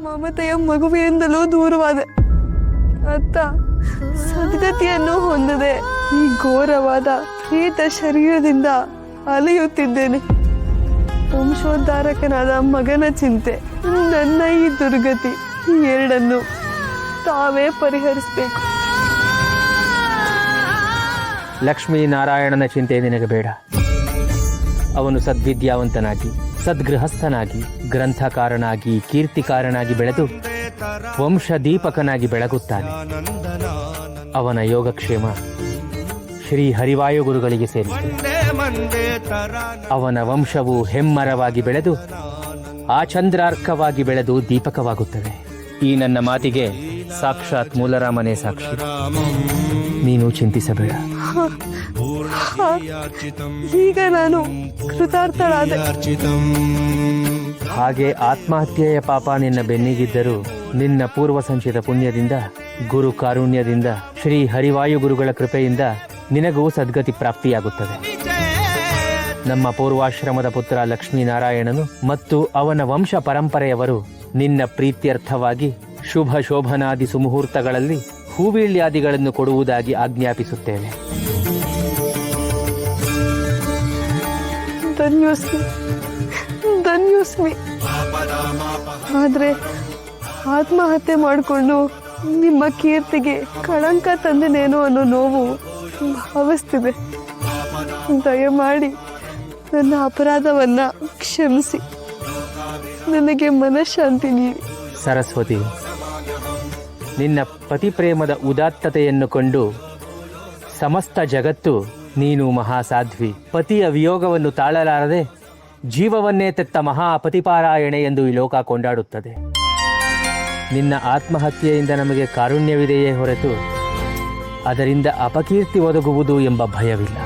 ಮಮತೆಯ ಮಗುವಿನಿಂದಲೂ ದೂರವಾದೆ. ಅತ್ತ ಸದ್ಗತಿಯನ್ನು ಹೊಂದದೆ ಈ ಘೋರವಾದ ಪ್ರೇತ ಶರೀರದಿಂದ ಅಲೆಯುತ್ತಿದ್ದೇನೆ. ವಂಶೋದ್ಧಾರಕನಾದ ಮಗನ ಚಿಂತೆ, ನನ್ನ ಈ ದುರ್ಗತಿ, ಈ ಎರಡನ್ನು ತಾವೇ ಪರಿಹರಿಸಬೇಕು. ಲಕ್ಷ್ಮೀನಾರಾಯಣನ ಚಿಂತೆ ನಿನಗೆ ಬೇಡ. ಅವನು ಸದ್ವಿದ್ಯಾವಂತನಾಗಿ, ಸದ್ಗೃಹಸ್ಥನಾಗಿ, ಗ್ರಂಥಕಾರನಾಗಿ, ಕೀರ್ತಿಕಾರನಾಗಿ ಬೆಳೆದು ವಂಶದೀಪಕನಾಗಿ ಬೆಳಗುತ್ತಾನೆ. ಅವನ ಯೋಗಕ್ಷೇಮ ಶ್ರೀ ಹರಿವಾಯು ಗುರುಗಳಿಗೆ ಸೇರಿದೆ. ಅವನ ವಂಶವು ಹೆಮ್ಮರವಾಗಿ ಬೆಳೆದು ಆ ಚಂದ್ರಾರ್ಕವಾಗಿ ಬೆಳೆದು ದೀಪಕವಾಗುತ್ತದೆ. ಈ ನನ್ನ ಮಾತಿಗೆ ಸಾಕ್ಷಾತ್ ಮೂಲರಾಮನೇ ಸಾಕ್ಷಿ. ನೀನು ಚಿಂತಿಸಬೇಡ. ಈಗ ನಾನು ಕೃತಾರ್ಥಳಾದೆ. ಹಾಗೆ ಆತ್ಮಹತ್ಯೆಯ ಪಾಪ ನಿನ್ನ ಬೆನ್ನಿಗಿದ್ದರೂ ನಿನ್ನ ಪೂರ್ವ ಸಂಚಿತ ಪುಣ್ಯದಿಂದ, ಗುರು ಕಾರುಣ್ಯದಿಂದ, ಶ್ರೀ ಹರಿವಾಯು ಗುರುಗಳ ಕೃಪೆಯಿಂದ ನಿನಗೂ ಸದ್ಗತಿ ಪ್ರಾಪ್ತಿಯಾಗುತ್ತದೆ. ನಮ್ಮ ಪೂರ್ವಾಶ್ರಮದ ಪುತ್ರ ಲಕ್ಷ್ಮೀನಾರಾಯಣನು ಮತ್ತು ಅವನ ವಂಶ ಪರಂಪರೆಯವರು ನಿನ್ನ ಪ್ರೀತ್ಯರ್ಥವಾಗಿ ಶುಭ ಶೋಭನಾದಿ ಸುಮುಹೂರ್ತಗಳಲ್ಲಿ ಹೂವೀಳ್ಯಾದಿಗಳನ್ನು ಕೊಡುವುದಾಗಿ ಆಜ್ಞಾಪಿಸುತ್ತೇನೆ. ಧನ್ಯೋಸ್ಮಿ. ಆದ್ರೆ ಆತ್ಮಹತ್ಯೆ ಮಾಡಿಕೊಂಡು ನಿಮ್ಮ ಕೀರ್ತಿಗೆ ಕಳಂಕ ತಂದಿನೇನೋ ಅನ್ನೋ ನೋವು ಭಾವಿಸ್ತಿದೆ. ದಯಮಾಡಿ ನನ್ನ ಅಪರಾಧವನ್ನ ಕ್ಷಮಿಸಿ ನನಗೆ ಮನಃಶಾಂತಿ ನೀಡಿ. ಸರಸ್ವತಿ, ನಿನ್ನ ಪತಿಪ್ರೇಮದ ಉದಾತ್ತತೆಯನ್ನು ಕೊಂಡು ಸಮಸ್ತ ಜಗತ್ತು ನೀನು ಮಹಾಸಾಧ್ವಿ, ಪತಿಯ ವಿಯೋಗವನ್ನು ತಾಳಲಾರದೆ ಜೀವವನ್ನೇ ತೆತ್ತ ಮಹಾಪತಿಪಾರಾಯಣೆ ಎಂದು ಈ ಲೋಕ ಕೊಂಡಾಡುತ್ತದೆ. ನಿನ್ನ ಆತ್ಮಹತ್ಯೆಯಿಂದ ನಮಗೆ ಕಾರುಣ್ಯವಿದೆಯೇ ಹೊರತು ಅದರಿಂದ ಅಪಕೀರ್ತಿ ಒದಗುವುದು ಎಂಬ ಭಯವಿಲ್ಲ.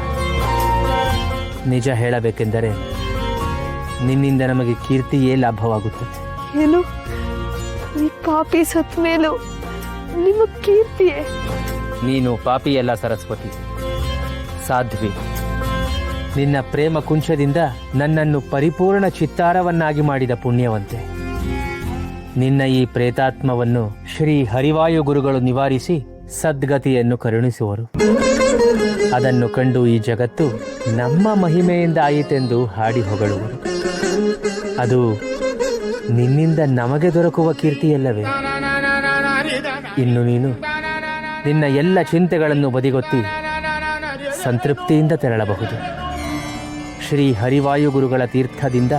ನಿಜ ಹೇಳಬೇಕೆಂದರೆ ನಿನ್ನಿಂದ ನಮಗೆ ಕೀರ್ತಿಯೇ ಲಾಭವಾಗುತ್ತದೆ. ಏನು, ಈ ಪಾಪಿ ಸತ್ ಮೇಲೂ ನಿಮ್ಮ ಕೀರ್ತಿಯೇ? ನೀನು ಪಾಪಿಯಲ್ಲ ಸರಸ್ವತಿ, ಸಾಧ್ವಿ. ನಿನ್ನ ಪ್ರೇಮ ಕುಂಚದಿಂದ ನನ್ನನ್ನು ಪರಿಪೂರ್ಣ ಚಿತ್ತಾರವನ್ನಾಗಿ ಮಾಡಿದ ಪುಣ್ಯವಂತೆ. ನಿನ್ನ ಈ ಪ್ರೇತಾತ್ಮವನ್ನು ಶ್ರೀ ಹರಿವಾಯು ಗುರುಗಳು ನಿವಾರಿಸಿ ಸದ್ಗತಿಯನ್ನು ಕರುಣಿಸುವರು. ಅದನ್ನು ಕಂಡು ಈ ಜಗತ್ತು ನಮ್ಮ ಮಹಿಮೆಯಿಂದ ಆಯಿತೆಂದು ಹಾಡಿ ಹೊಗಳುವರು. ಅದು ನಿನ್ನಿಂದ ನಮಗೆ ದೊರಕುವ ಕೀರ್ತಿಯಲ್ಲವೇ? ಇನ್ನು ನೀನು ನಿನ್ನ ಎಲ್ಲ ಚಿಂತೆಗಳನ್ನು ಬದಿಗೊತ್ತಿ ಸಂತೃಪ್ತಿಯಿಂದ ತೆರಳಬಹುದು. ಶ್ರೀ ಹರಿವಾಯು ಗುರುಗಳ ತೀರ್ಥದಿಂದ